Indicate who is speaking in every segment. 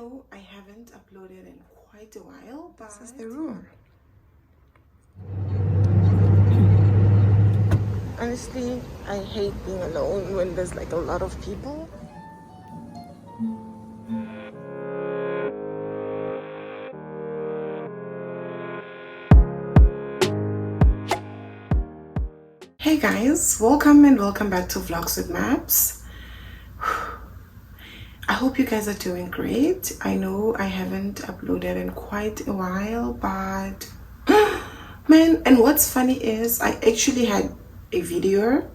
Speaker 1: know I haven't uploaded in quite a while, but this is the room. Honestly, I hate being alone when there's like a lot of people. Hey guys, welcome and welcome back to Vlogs with Maps. I hope you guys are doing great. I know I haven't uploaded in quite a while, but man, and what's funny is I actually had a video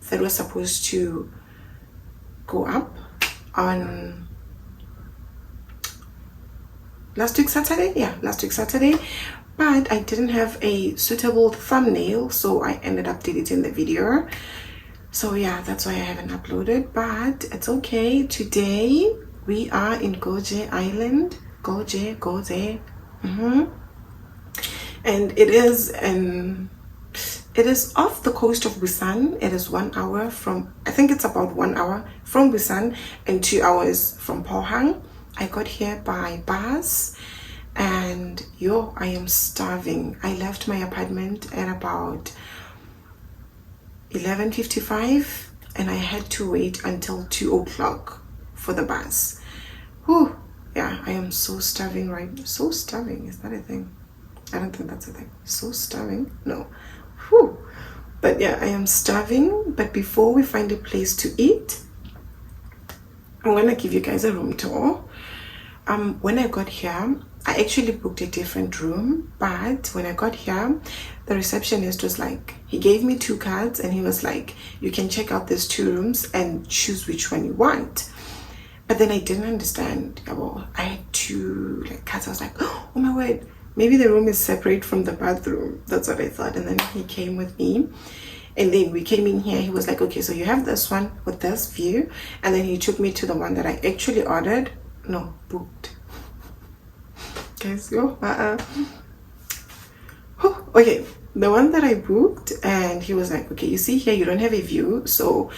Speaker 1: that was supposed to go up on last week Saturday, but I didn't have a suitable thumbnail, so I ended up deleting the video. So yeah, that's why I haven't uploaded, but it's okay. Today we are in Goeje Island. Goeje. And it is off the coast of Busan. It is 1 hour from, I think it's about 1 hour from Busan and 2 hours from Pohang. I got here by bus and I am starving. I left my apartment at about 11:55 and I had to wait until 2 o'clock for the bus. Whew. Yeah, I am so starving, right? So starving, is that a thing? I don't think that's a thing. So starving? No. Whew. But yeah, I am starving. But before we find a place to eat, I'm gonna give you guys a room tour. When I got here, I actually booked a different room, but when I got here, the receptionist was like, he gave me 2 cards and he was like, you can check out these 2 rooms and choose which one you want. But then I didn't understand. Well, I had 2 cards. I was like, oh my word, maybe the room is separate from the bathroom. That's what I thought. And then he came with me. And then we came in here. He was like, okay, so you have this one with this view. And then he took me to the one that I actually booked. Guys, okay, the one that I booked, and he was like, okay, you see here, you don't have a view, so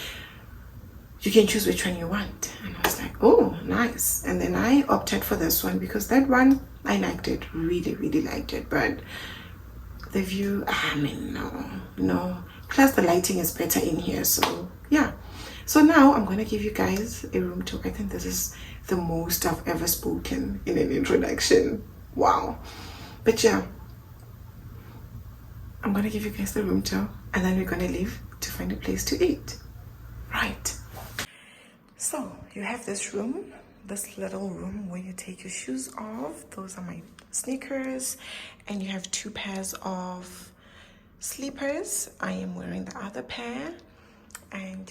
Speaker 1: you can choose which one you want. And I was like, oh, nice. And then I opted for this one because that one, I liked it, really liked it. But the view, no. Plus the lighting is better in here, so yeah. So now I'm gonna give you guys a room tour. I think this is the most I've ever spoken in an introduction. Wow. But yeah, I'm gonna give you guys the room tour and then we're gonna leave to find a place to eat. Right. So you have this room, this little room where you take your shoes off. Those are my sneakers. And you have 2 pairs of slippers. I am wearing the other pair. And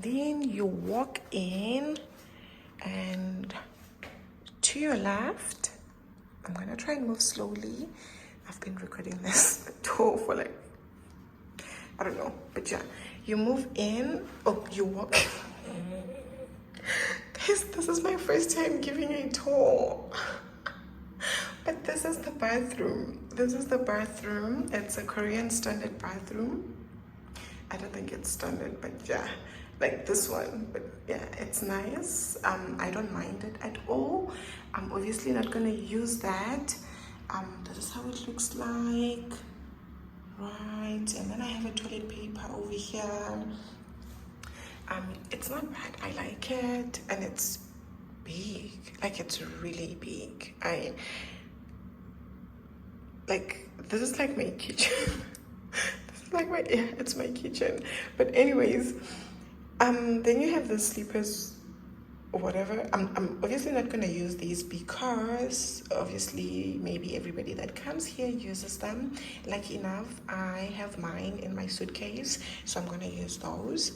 Speaker 1: then you walk in, and to your left, I'm gonna try and move slowly. I've been recording this tour for I don't know, but yeah, you move in. You walk. This is my first time giving a tour. But this is the bathroom. It's a Korean standard bathroom. I don't think it's standard, but yeah, like this one. But yeah, it's nice. I don't mind it at all. I'm obviously not gonna use that. This is how it looks like. Right, and then I have a toilet paper over here. It's not bad. I like it, and it's big. Like, it's really big. This is like my kitchen. It's my kitchen. But anyways, then you have the sleepers or whatever. I'm obviously not gonna use these because obviously maybe everybody that comes here uses them. Lucky enough, I have mine in my suitcase, so I'm gonna use those.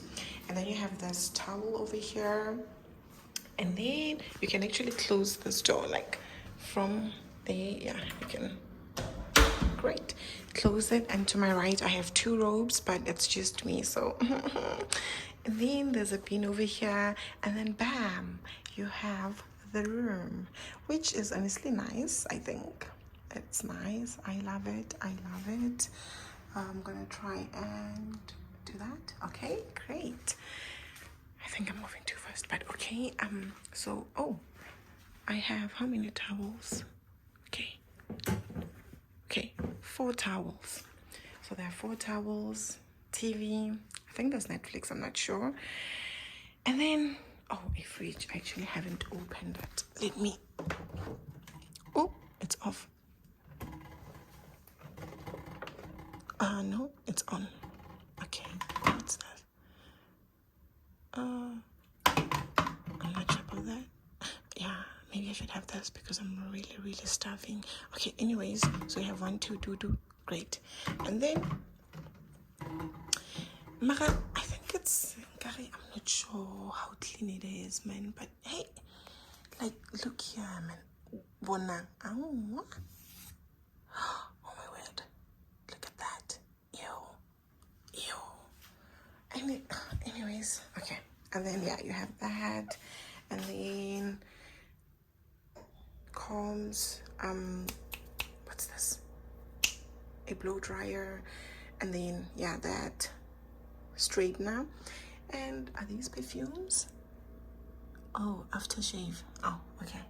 Speaker 1: And then you have this towel over here, and then you can actually close this door from there. Yeah, you can. Great, close it. And to my right I have 2 robes, but it's just me, so and then there's a pin over here, and then bam, you have the room, which is honestly nice. I think it's nice. I love it. I'm gonna try and do that. Okay, great. I think I'm moving too fast, but okay. So, oh, I have how many towels? Okay, 4 towels. So there are 4 towels, TV. I think there's Netflix, I'm not sure. And then, oh, a fridge. I actually haven't opened it. Let me. Oh, it's off. No, it's on. Okay, what's that? I'm not sure about that. Yeah, maybe I should have this because I'm really, really starving. Okay, anyways, so we have 1, 2, 2. Great. And then, Mara, I think it's, I'm not sure how clean it is, man. But hey, like, look here, man. Bona. Oh, what? Oh my word. Look at that. Ew. Anyways, okay. And then, yeah, you have that. And then combs. What's this? A blow dryer. And then, yeah, that straightener. And are these perfumes? Oh, aftershave. Oh, okay.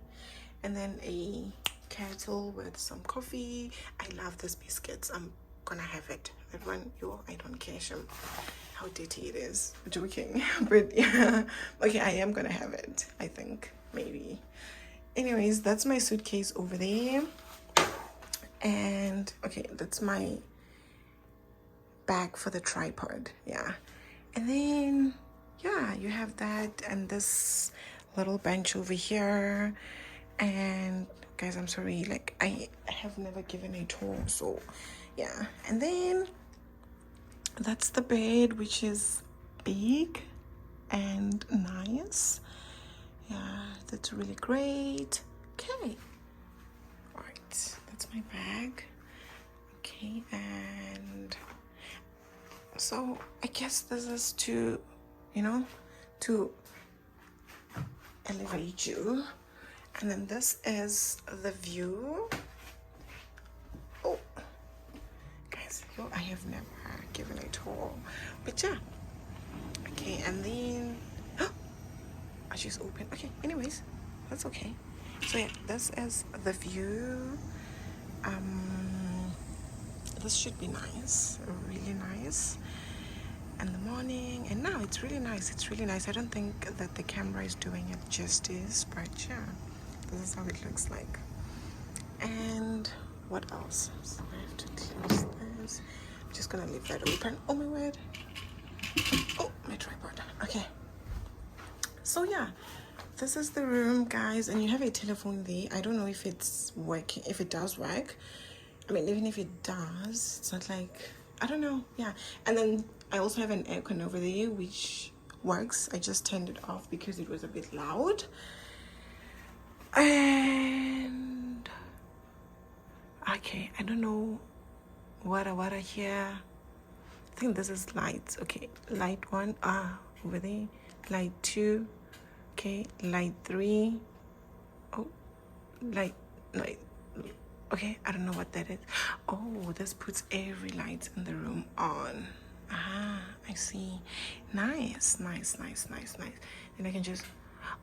Speaker 1: And then a kettle with some coffee. I love these biscuits. I'm gonna have it. That one, I don't care how dirty it is. I'm joking. But yeah, okay, I am gonna have it, I think, maybe. Anyways, that's my suitcase over there. And okay, that's my bag for the tripod. Yeah. And then, yeah, you have that and this little bench over here. And guys, I'm sorry, like I have never given a tour, so yeah. And then that's the bed, which is big and nice. Yeah, that's really great. Okay, all right, that's my bag. Okay, and so I guess this is to elevate you. And then this is the view. Oh, guys, I have never given a tour, but yeah. Okay, and then I just opened. Okay, anyways, that's okay. So yeah, this is the view. This should be nice, really nice. In the morning, and now it's really nice. I don't think that the camera is doing it justice, but yeah. This is how it looks like. And what else? So I have to close this. I'm just gonna leave that open. Oh my word. Oh, my tripod. Okay. So yeah, this is the room, guys, and you have a telephone there. I don't know if it's working, if it does work. I mean, even if it does, it's not like, I don't know. Yeah. And then I also have an aircon over there, which works. I just turned it off because it was a bit loud. And okay, I don't know what I hear. I think this is lights. Okay, light 1 over there, light 2, okay, light 3. Oh, light. Okay, I don't know what that is. Oh, this puts every light in the room on. I see. Nice. Then I can just,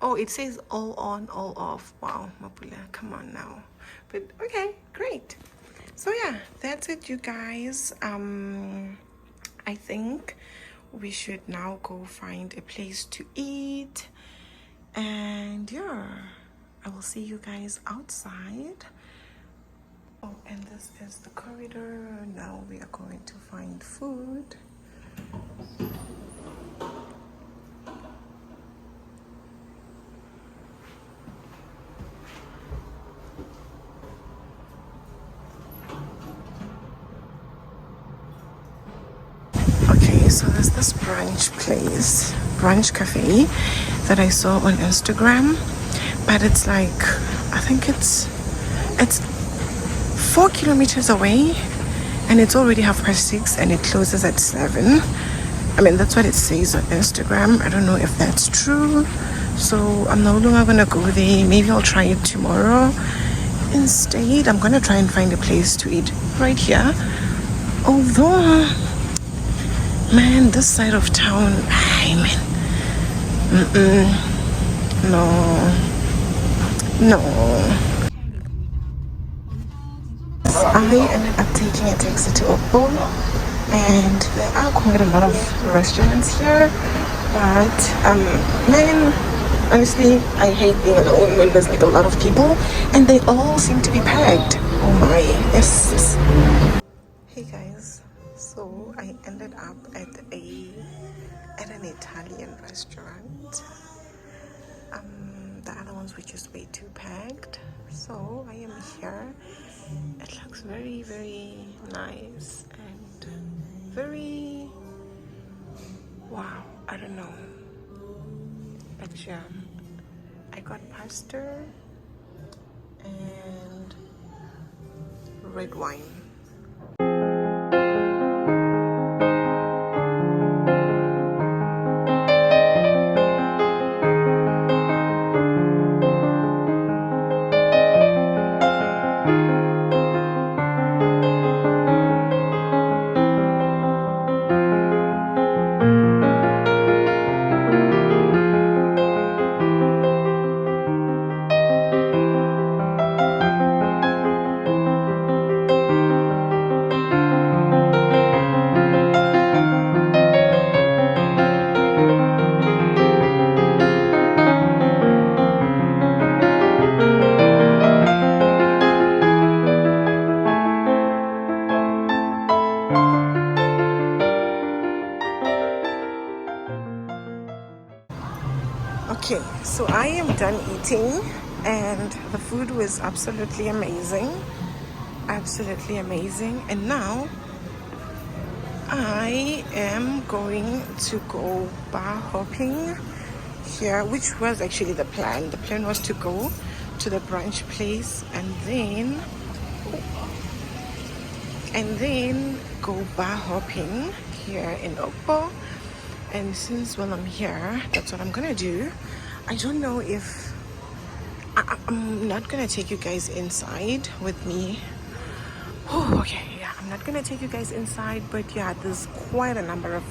Speaker 1: oh, it says all on, all off. Wow, Mapula, come on now. But okay, great. So yeah, that's it, you guys. I think we should now go find a place to eat. And yeah, I will see you guys outside. Oh, and this is the corridor. Now we are going to find food. Okay, so there's this brunch cafe that I saw on Instagram, but it's like, I think it's 4 kilometers away, and it's already 6:30 and it closes at 7. I mean, that's what it says on Instagram. I don't know if that's true, so I'm no longer gonna go there. Maybe I'll try it tomorrow. Instead, I'm gonna try and find a place to eat right here. Although, man, this side of town, No. No. I ended up taking a taxi to Okpo, and there are quite a lot of restaurants here, but man, honestly, I hate being alone when there's like a lot of people, and they all seem to be packed. Oh my, yes. Hey guys, so I ended up at an Italian restaurant. The other ones were just way too packed, so I am here. It looks very, very nice and very, wow, I don't know, but yeah, I got pasta and red wine. Okay, so I am done eating, and the food was absolutely amazing. Absolutely amazing. And now I am going to go bar hopping here, which was actually the plan. The plan was to go to the brunch place and then go bar hopping here in Okpo. And since while I'm here, that's what I'm gonna do. I don't know if I'm not gonna take you guys inside with me. Oh, okay, yeah, I'm not gonna take you guys inside, but yeah, there's quite a number of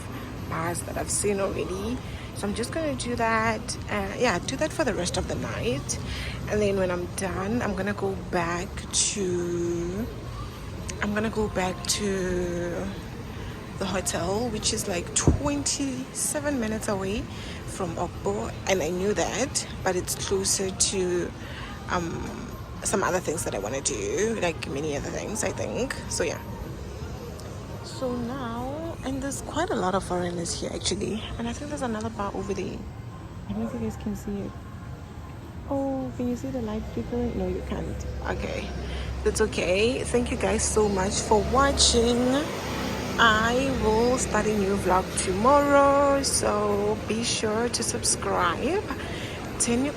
Speaker 1: bars that I've seen already. So I'm just gonna do that. Yeah, do that for the rest of the night, and then when I'm done, I'm gonna go back to the hotel, which is like 27 minutes away from Okpo, and I knew that, but it's closer to some other things that I want to do, like many other things, I think. So yeah, so now, and there's quite a lot of foreigners here actually, and I think there's another bar over there. I don't know if you guys can see it. Oh, can you see the light flickering? No, you can't. Okay, that's okay. Thank you guys so much for watching. I will start a new vlog tomorrow, so be sure to subscribe, turn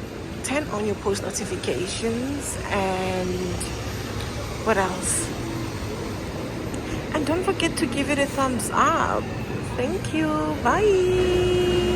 Speaker 1: on your post notifications, and what else? And don't forget to give it a thumbs up. Thank you. Bye.